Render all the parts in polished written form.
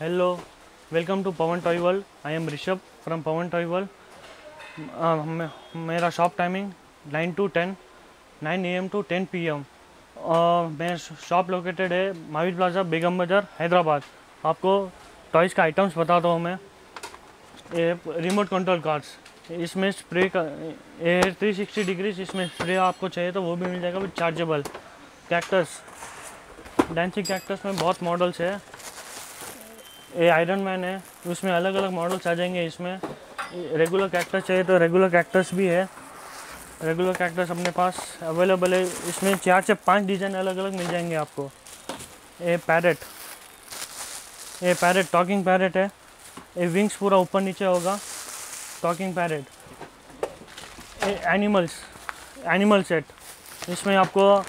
Hello, welcome to Pawan toy world. I am Rishabh from Pawan toy world. मेरा shop timing 9 to 10, 9 AM to 10 PM। मेरा shop located है Mahavir plaza, बेगम बाज़ार, हैदराबाद। आपको toys का items बताता हूँ मैं। ये रिमोट कंट्रोल कार्स, इसमें स्प्रे का 360 डिग्रीज इसमें स्प्रे आपको चाहिए तो वो भी मिल जाएगा with chargeable. Cactus, dancing cactus में बहुत मॉडल्स है। ये आयरन मैन है, उसमें अलग अलग मॉडल्स आ जाएंगे। इसमें रेगुलर कैक्टस चाहिए तो रेगुलर कैक्टस भी है। रेगुलर कैक्टस अपने पास अवेलेबल है। इसमें 4 से 5 डिज़ाइन अलग अलग मिल जाएंगे आपको। ये पैरेट टॉकिंग पैरेट है। ये विंग्स पूरा ऊपर नीचे होगा, टॉकिंग पैरेट। ये एनिमल सेट, इसमें आपको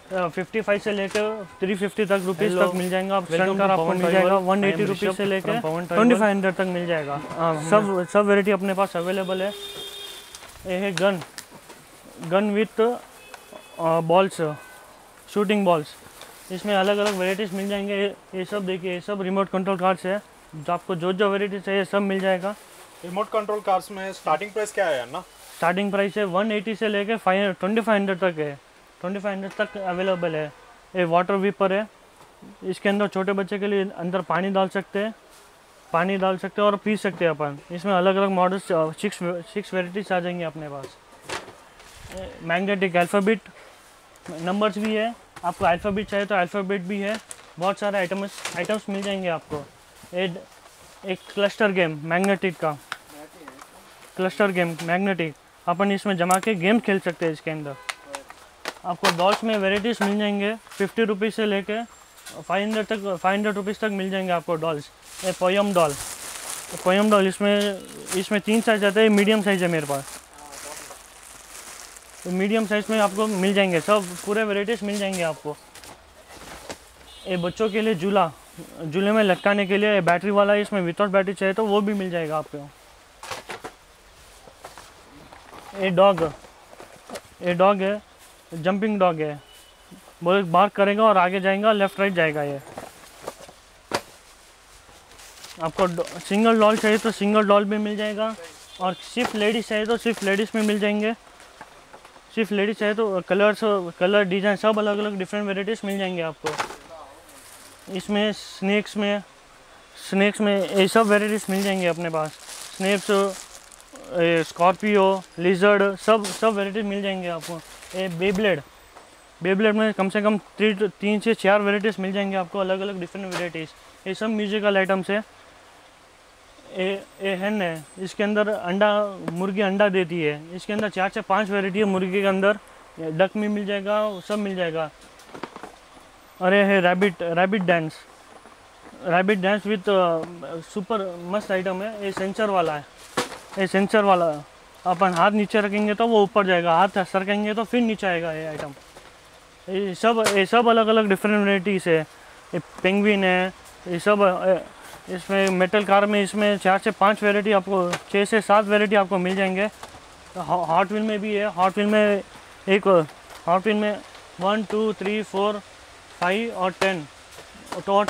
55 से लेकर 350 तक रुपीज़ तक मिल जाएगा। स्टंट कार आपको मिल जाएगा 180 रुपीज़ से लेकर 2500 तक मिल जाएगा। सब वेराइटी अपने पास अवेलेबल है। ये है gun with balls, shooting balls. इसमें अलग अलग वेराइटीज़ मिल जाएंगे। ये सब देखिए, ये सब रिमोट कंट्रोल कार्स है। जो आपको जो वेराइटी चाहिए सब मिल जाएगा। रिमोट कंट्रोल कार्स में स्टार्टिंग प्राइस क्या है ना? स्टार्टिंग प्राइस है 180 से लेकर 2500 तक है। 2500 तक अवेलेबल है। ये वाटर वीपर है। इसके अंदर छोटे बच्चे के लिए अंदर पानी डाल सकते हैं और पी सकते हैं अपन। इसमें अलग अलग मॉडल्स 6 वेराइटीज आ जाएंगी अपने पास। मैग्नेटिक अल्फ़ाबेट नंबर्स भी है। आपको अल्फ़ाबेट चाहिए तो अल्फ़ाबेट भी है। बहुत सारे आइटम्स मिल जाएंगे आपको। एक क्लस्टर गेम मैग्नेटिक का, क्लस्टर गेम मैग्नेटिक, अपन इसमें जमा के गेम खेल सकते हैं। इसके अंदर आपको डॉल्स में वेराइटीज़ मिल जाएंगे। 50 रुपीज़ से लेके 500 रुपीज़ तक मिल जाएंगे आपको डॉल्स। ये पोयम डॉल, इसमें 3 साइज़ आते हैं। मीडियम साइज़ है मेरे पास। मीडियम साइज़ में आपको मिल जाएंगे, सब पूरे वेराइटीज़ मिल जाएंगे आपको। ये बच्चों के लिए झूले में लटकाने के लिए बैटरी वाला है। इसमें विदाउट बैटरी चाहिए तो वो भी मिल जाएगा आपको। ये डॉग है, जंपिंग डॉग है। वो बार्क करेगा और आगे जाएगा, लेफ्ट राइट जाएगा। ये आपको सिंगल डॉल चाहिए तो सिंगल डॉल भी मिल जाएगा, और सिर्फ लेडीज़ चाहिए तो सिर्फ लेडीज़ में मिल जाएंगे। सिर्फ लेडीज़ चाहिए तो कलर डिज़ाइन सब अलग अलग डिफरेंट वेराइटीज़ मिल जाएंगे आपको। इसमें स्नैक्स में ये सब वेराइटीज़ मिल जाएंगे अपने पास। स्नैक्स, स्कॉर्पियो, लिजर्ड, सब वेराइटीज़ मिल जाएंगे आपको। ये बेब्लेड में कम से कम 3 से 4 वेराइटीज़ मिल जाएंगे आपको, अलग अलग डिफरेंट वेराइटीज़। ये सब म्यूजिकल आइटम्स है। ये हैन है, इसके अंदर मुर्गी अंडा देती है। इसके अंदर 4 से 5 वेराइटी है मुर्गी के अंदर। डक में मिल जाएगा, सब मिल जाएगा। और ये है रैबिट डांस विथ सुपर मस्त आइटम है। ये सेंसर वाला है। अपन हाथ नीचे रखेंगे तो वो ऊपर जाएगा, हाथ सरकेंगे तो फिर नीचे आएगा। ये आइटम ये सब अलग अलग डिफरेंट वेराइटीज़ है। ये पेंगुइन है। ये सब इसमें मेटल कार में इसमें 4 से 5 वेराइटी आपको, 6 से 7 वेराइटी आपको मिल जाएंगे। हॉट व्हील में भी है। हॉट व्हील में 1 2 3 4 5 और 10 तो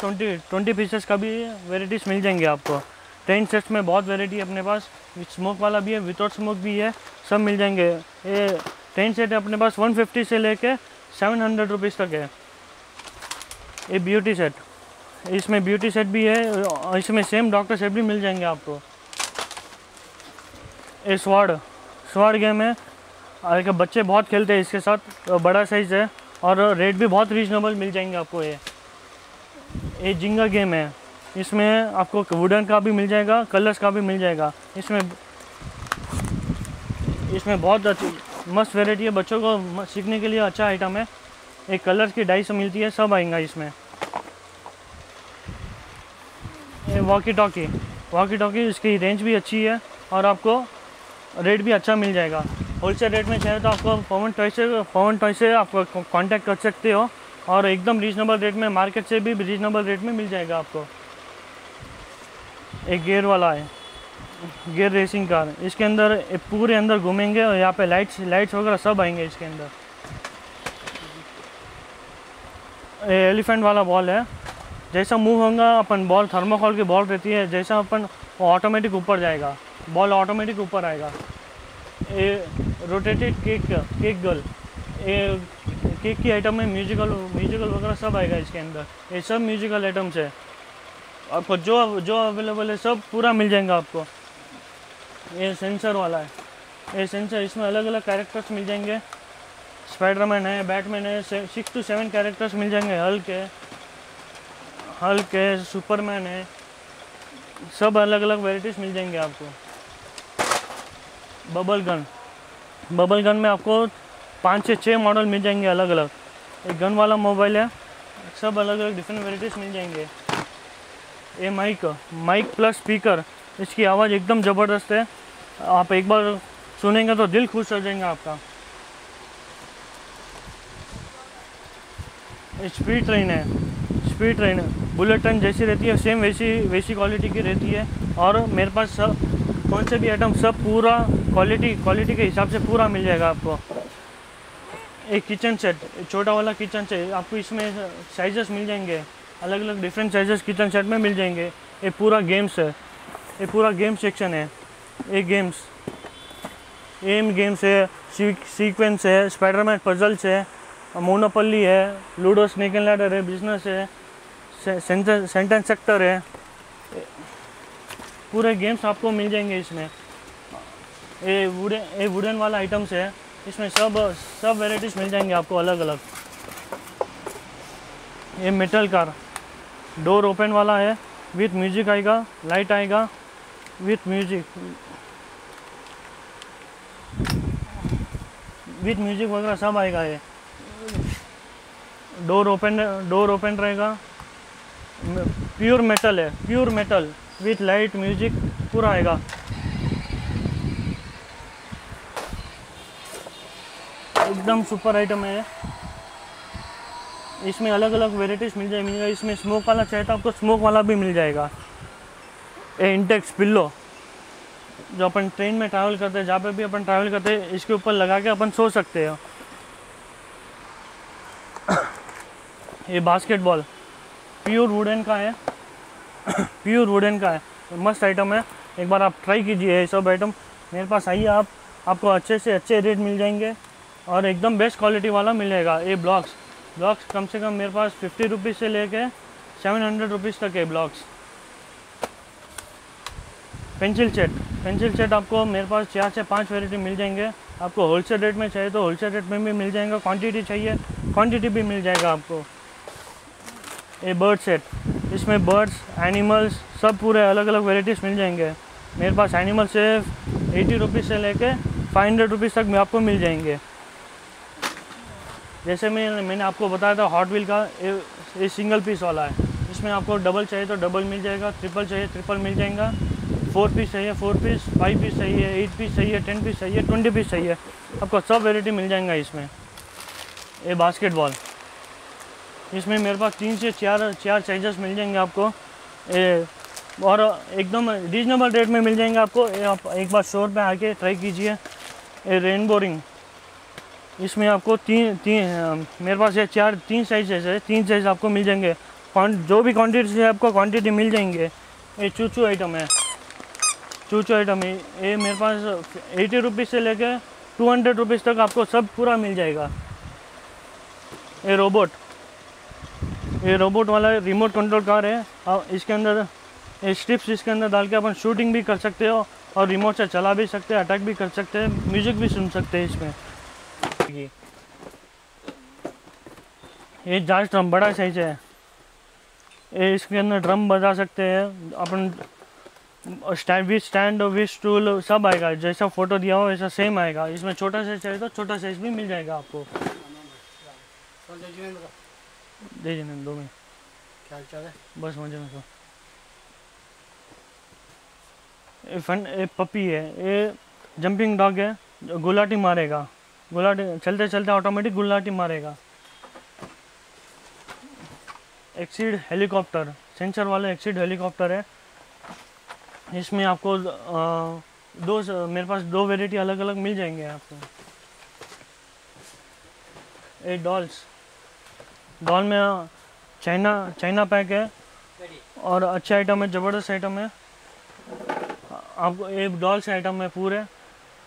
20 पीसेस का भी वेराइटीज़ मिल जाएंगे आपको। ट्रेन सेट्स में बहुत वेराइटी है अपने पास। स्मोक वाला भी है, विदाउट स्मोक भी है, सब मिल जाएंगे। ये ट्रेन सेट है अपने पास 150 से लेके 700 रुपीज़ तक है। ये ब्यूटी सेट, इसमें ब्यूटी सेट भी है। इसमें सेम डॉक्टर सेट भी मिल जाएंगे आपको। ये स्वाड गेम है, और बच्चे बहुत खेलते हैं इसके साथ। तो बड़ा साइज़ है और रेट भी बहुत रीजनेबल मिल जाएंगे आपको। ये जिंगा गेम है। इसमें आपको वुडन का भी मिल जाएगा, कलर्स का भी मिल जाएगा। इसमें बहुत अच्छी मस्त वेराइटी है। बच्चों को सीखने के लिए अच्छा आइटम है। एक कलर्स की डाइस मिलती है, सब आएगा इसमें। ये वॉकी टॉकी, इसकी रेंज भी अच्छी है और आपको रेट भी अच्छा मिल जाएगा। होलसेल रेट में चाहिए तो आपको पवन टॉय से आपको कांटेक्ट कर सकते हो, और एकदम रीजनेबल रेट में, मार्केट से भी रीजनेबल रेट में मिल जाएगा आपको। एक गियर वाला है, गियर रेसिंग कार। इसके अंदर पूरे अंदर घूमेंगे और यहाँ पे लाइट्स वगैरह सब आएंगे इसके अंदर। एलिफेंट वाला बॉल है। जैसा मूव होगा अपन बॉल, थर्मोकॉल की बॉल रहती है, जैसा अपन वो ऑटोमेटिक ऊपर जाएगा, बॉल ऑटोमेटिक ऊपर आएगा। ये रोटेटेड केक गर्ल, ये केक की आइटम में म्यूजिकल वगैरह सब आएगा इसके अंदर। ये सब म्यूजिकल आइटम्स है, आपको जो अवेलेबल है सब पूरा मिल जाएगा आपको। ये सेंसर वाला है, ये सेंसर, इसमें अलग अलग कैरेक्टर्स मिल जाएंगे। स्पाइडरमैन है, बैटमैन है, 6 to 7 कैरेक्टर्स मिल जाएंगे। हल्क है, सुपरमैन है, सब अलग अलग वेराइटीज़ मिल जाएंगे आपको। बबल गन में आपको 5 से 6 मॉडल मिल जाएंगे अलग अलग। एक गन वाला मोबाइल है, सब अलग अलग डिफरेंट वेराइटीज़ मिल जाएंगे। ये माइक प्लस स्पीकर, इसकी आवाज़ एकदम ज़बरदस्त है, आप एक बार सुनेंगे तो दिल खुश हो जाएगा आपका। स्पीड ट्रेन बुलेट ट्रेन जैसी रहती है, सेम वैसी क्वालिटी की रहती है। और मेरे पास सब कौन से भी आइटम सब पूरा क्वालिटी के हिसाब से पूरा मिल जाएगा आपको। एक किचन सेट, छोटा वाला किचन सेट, आपको इसमें साइजेस मिल जाएंगे, अलग अलग डिफरेंट साइजेस किचन सेट में मिल जाएंगे। ये पूरा गेम्स है, ये पूरा गेम सेक्शन है। ये गेम्स है, सीक्वेंस है, स्पाइडरमैन पजल्स है, मोनोपोली है, लूडो, स्नेक एंड लैडर है, बिजनेस है, सेंटेंस सेक्टर है, पूरे गेम्स आपको मिल जाएंगे इसमें। ये वुडन वाला आइटम्स है, इसमें सब वेराइटीज़ मिल जाएंगे आपको अलग अलग। ये मेटल कार डोर ओपन वाला है, विथ म्यूजिक आएगा, लाइट आएगा विथ म्यूजिक वगैरह सब आएगा। ये डोर ओपन रहेगा, pure metal with light music पूरा आएगा। एकदम सुपर आइटम है। इसमें अलग अलग वेराइटीज़ मिल जाएगा। इसमें स्मोक वाला चाहिए तो आपको स्मोक वाला भी मिल जाएगा। ये इंटेक्स पिल्लो, जो अपन ट्रेन में ट्रैवल करते हैं, जहाँ पे भी अपन ट्रैवल करते हैं, इसके ऊपर लगा के अपन सो सकते हैं। ये बास्केटबॉल प्योर वुडन का है, मस्त आइटम है। एक बार आप ट्राई कीजिए ये सब आइटम। मेरे पास आइए, आपको अच्छे से अच्छे रेट मिल जाएंगे और एकदम बेस्ट क्वालिटी वाला मिल जाएगा। ये ब्लॉक्स कम से कम मेरे पास 50 रुपीज़ से लेके 700 रुपीज़ तक है ब्लॉक्स। पेंसिल सेट आपको मेरे पास 4 से 5 वेराइटी मिल जाएंगे। आपको होलसेल रेट में चाहिए तो होलसेल रेट में भी मिल जाएगा, क्वांटिटी चाहिए क्वांटिटी भी मिल जाएगा आपको। ये बर्ड सेट, इसमें बर्ड्स, एनिमल्स सब पूरे अलग अलग वेराइटीज़ मिल जाएंगे। मेरे पास एनिमल से 80 रुपीज़ से लेके 500 रुपीज़ तक में आपको मिल जाएंगे। जैसे मैंने आपको बताया था हॉट व्हील का, ये सिंगल पीस वाला है। इसमें आपको डबल चाहिए तो डबल मिल जाएगा, ट्रिपल चाहिए ट्रिपल मिल जाएगा, 4 पीस चाहिए 4 पीस, 5 पीस चाहिए 8 पीस चाहिए, 10 पीस चाहिए, 20 पीस चाहिए, आपको सब वेराइटी मिल जाएगा इसमें। ये बास्केटबॉल, इसमें मेरे पास 3 से 4 साइजेस मिल जाएंगे आपको। और एकदम रीजनेबल रेट में मिल जाएंगे आपको। आप एक बार स्टोर पे आके ट्राई कीजिए। ये रेनबो रिंग, इसमें आपको मेरे पास ये 3 साइजेस है, 3 साइज आपको मिल जाएंगे। जो भी क्वांटिटी है आपको क्वांटिटी मिल जाएंगे। ये चूचू आइटम है, ये मेरे पास 80 रुपीज़ से लेकर 200 रुपीज़ तक आपको सब पूरा मिल जाएगा। ये रोबोट वाला रिमोट कंट्रोल कार है। इसके अंदर ये स्ट्रिप्स इसके अंदर डाल के अपन शूटिंग भी कर सकते हो और रिमोट से चला भी सकते हैं, अटैक भी कर सकते हैं, म्यूजिक भी सुन सकते हैं इसमें। ये जाज ड्रम बड़ा साइज है, ये इसके अंदर ड्रम बजा सकते हैं अपन। स्टैंड विथ स्टूल सब आएगा, जैसा फोटो दिया हो वैसा सेम आएगा। इसमें छोटा साइज चाहिए तो छोटा साइज भी मिल जाएगा आपको। दे 2 में क्या चल रहा है, बस मजे में। ये पपी है, ये जंपिंग डॉग है, जो गुलाटी मारेगा, चलते चलते ऑटोमेटिक गुलाटी मारेगा। एक्सीड हेलीकॉप्टर, सेंसर वाला एक्सीड हेलीकॉप्टर है। इसमें आपको मेरे पास 2 वेराइटी अलग अलग मिल जाएंगे आपको। ये डॉल में चाइना पैक है, और अच्छे आइटम है, ज़बरदस्त आइटम है। आपको एक डॉल से आइटम है पूरे।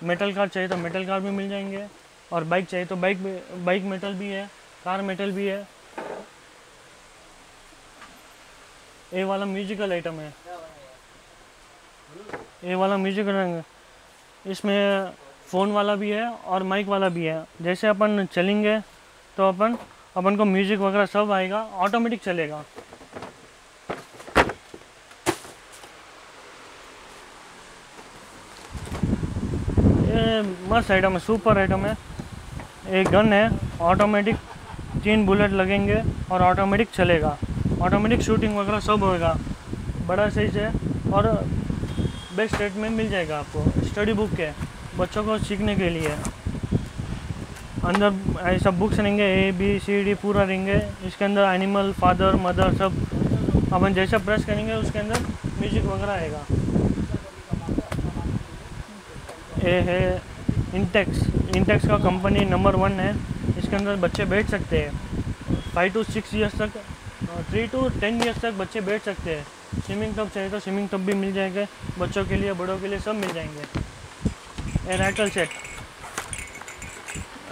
मेटल कार चाहिए तो मेटल कार भी मिल जाएंगे, और बाइक चाहिए तो बाइक मेटल भी है, कार मेटल भी है। ये वाला म्यूजिकल आइटम है, ये वाला म्यूजिकल है। इसमें फ़ोन वाला भी है और माइक वाला भी है। जैसे अपन चलेंगे तो अपन को म्यूज़िक वगैरह सब आएगा, ऑटोमेटिक चलेगा। ये मस्त आइटम है, सुपर आइटम है। एक गन है ऑटोमेटिक, 3 बुलेट लगेंगे और ऑटोमेटिक चलेगा, ऑटोमेटिक शूटिंग वगैरह सब होएगा। बड़ा साइज है और बेस्ट रेट में मिल जाएगा आपको। स्टडी बुक है, बच्चों को सीखने के लिए। अंदर ऐसा बुक्स रहेंगे, ABCD पूरा रहेंगे। इसके अंदर एनिमल, फादर, मदर सब अपन जैसा प्रेस करेंगे उसके अंदर म्यूजिक वगैरह आएगा। ये है इंटेक्स का कंपनी नंबर 1 है। इसके अंदर बच्चे बैठ सकते हैं 5 to 6 ईयर्स तक, 3 to 10 ईयर्स तक बच्चे बैठ सकते हैं। स्विमिंग टब चाहिए तो स्विमिंग टब भी मिल जाएंगे, बच्चों के लिए बड़ों के लिए सब मिल जाएंगे। ये रैटल सेट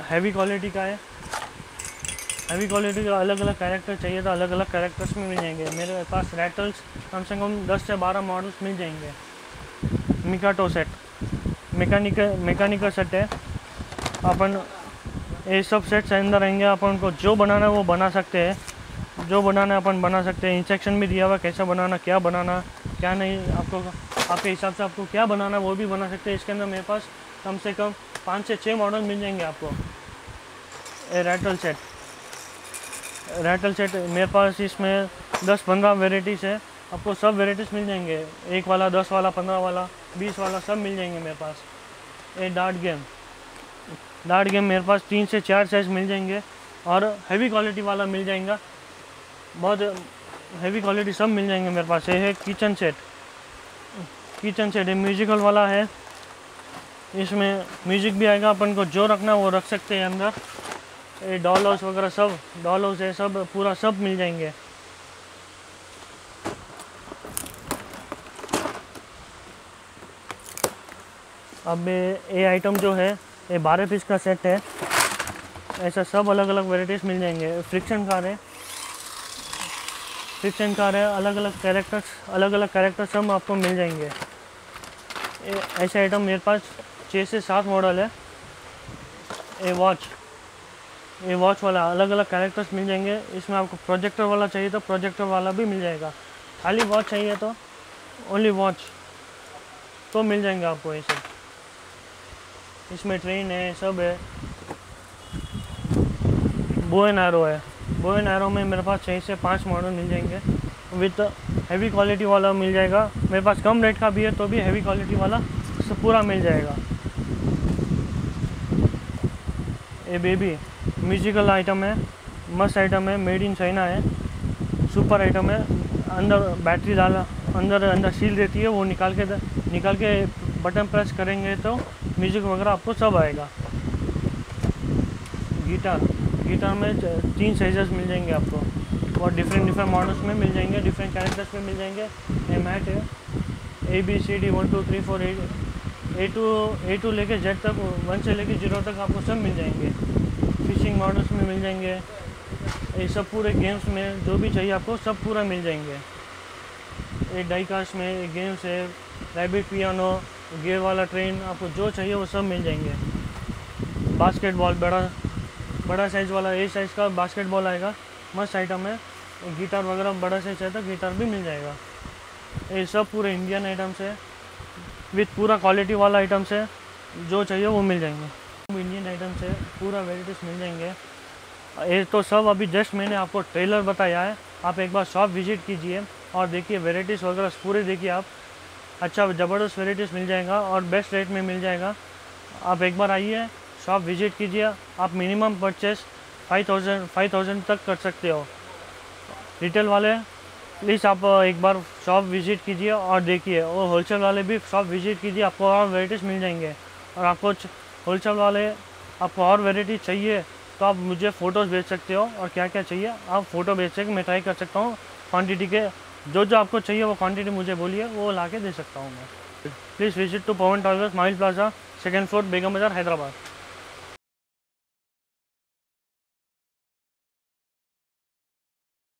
हैवी क्वालिटी का है। हैवी क्वालिटी का अलग अलग कैरेक्टर चाहिए तो अलग अलग कैरेक्टर्स में मिल जाएंगे। मेरे पास रैटल्स कम से कम 10 से 12 मॉडल्स मिल जाएंगे। मिकाटो सेट मैकेनिकल सेट है। अपन ये सब सेट्स अंदर रहेंगे, अपन को जो बनाना है वो बना सकते हैं, जो बनाना है अपन बना सकते हैं। इंस्ट्रक्शन भी दिया हुआ कैसा बनाना, क्या बनाना क्या नहीं, आपको आपके हिसाब से आपको क्या बनाना वो भी बना सकते हैं। इसके अंदर मेरे पास कम से कम 5 से 6 मॉडल मिल जाएंगे आपको। ये रैटल सेट मेरे पास इसमें 10-15 वेराइटीज़ है, आपको सब वेराइटीज़ मिल जाएंगे। 1 वाला, 10 वाला, 15 वाला, 20 वाला सब मिल जाएंगे मेरे पास। ये डार्ट गेम मेरे पास 3 से 4 साइज मिल जाएंगे और हैवी क्वालिटी वाला मिल जाएगा, बहुत हैवी क्वालिटी सब मिल जाएंगे मेरे पास। ये है किचन सेट है, म्यूजिकल वाला है। इसमें म्यूजिक भी आएगा, अपन को जो रखना वो रख सकते हैं अंदर। ये डॉल हाउस वगैरह सब, डॉल हाउस है सब, पूरा सब मिल जाएंगे। अब ये आइटम जो है ये 12 पीस का सेट है। ऐसा सब अलग अलग वेराइटीज़ मिल जाएंगे। फ्रिक्शन कार है, अलग अलग कैरेक्टर्स सब आपको मिल जाएंगे। ऐसे आइटम मेरे पास 6 से 7 मॉडल है। ये वॉच वाला अलग अलग कैरेक्टर्स मिल जाएंगे। इसमें आपको प्रोजेक्टर वाला चाहिए तो प्रोजेक्टर वाला भी मिल जाएगा। खाली वॉच चाहिए तो ओनली वॉच तो मिल जाएंगे आपको ये सब। इसमें ट्रेन है, सब है। बो एंड एरो में मेरे पास 6 से 5 मॉडल मिल जाएंगे विथ हैवी क्वालिटी वाला मिल जाएगा। मेरे पास कम रेट का भी है तो भी हैवी क्वालिटी वाला सब पूरा मिल जाएगा। ये बेबी म्यूजिकल आइटम है, मस्त आइटम है, मेड इन चाइना है, सुपर आइटम है। अंदर बैटरी डाला, अंदर सील रहती है, वो निकाल के बटन प्रेस करेंगे तो म्यूजिक वगैरह आपको सब आएगा। गिटार में 3 साइजेस मिल जाएंगे आपको और डिफरेंट मॉडल्स में मिल जाएंगे, डिफरेंट कैरेक्टर्स में मिल जाएंगे। ये मैट है, ABCD 1 2 3 4 A to लेके Z तक, 1 से लेके 0 तक आपको सब मिल जाएंगे। फिशिंग मॉडल्स में मिल जाएंगे। ये सब पूरे गेम्स में जो भी चाहिए आपको सब पूरा मिल जाएंगे। ये डाइकास्ट में गेम्स है, रैबिट पियानो, गियर वाला ट्रेन, आपको जो चाहिए वो सब मिल जाएंगे। बास्केटबॉल बड़ा साइज़ वाला, ए साइज़ का बास्केटबॉल आएगा, मस्त आइटम है। गिटार वगैरह बड़ा साइज है तो गिटार भी मिल जाएगा। ये सब पूरे इंडियन आइटम्स है विथ पूरा क्वालिटी वाला आइटम्स है, जो चाहिए वो मिल जाएंगे। इंडियन आइटम्स है, पूरा वेराइटीज़ मिल जाएंगे। ये तो सब अभी जस्ट मैंने आपको ट्रेलर बताया है, आप एक बार शॉप विजिट कीजिए और देखिए वेराइटीज़ वगैरह पूरे देखिए आप। अच्छा ज़बरदस्त वेराइटीज़ मिल जाएगा और बेस्ट रेट में मिल जाएगा। आप एक बार आइए, शॉप विजिट कीजिए। आप मिनिमम परचेस 5000 तक कर सकते हो। रिटेल वाले प्लीज़ आप एक बार शॉप विजिट कीजिए और देखिए, और होलसेल वाले भी शॉप विजिट कीजिए, आपको और वेराइटीज़ मिल जाएंगे। और आपको होलसेल वाले आपको और वेराइटी चाहिए तो आप मुझे फ़ोटोज़ भेज सकते हो, और क्या क्या चाहिए आप फ़ोटो भेज सकते, मैं ट्राई कर सकता हूँ क्वांटिटी के जो जो आपको चाहिए वो क्वांटिटी मुझे बोलिए, वो ला के दे सकता हूँ मैं। Please visit to Pawan towers, माइल plaza, second floor, Begum Bazar, Hyderabad.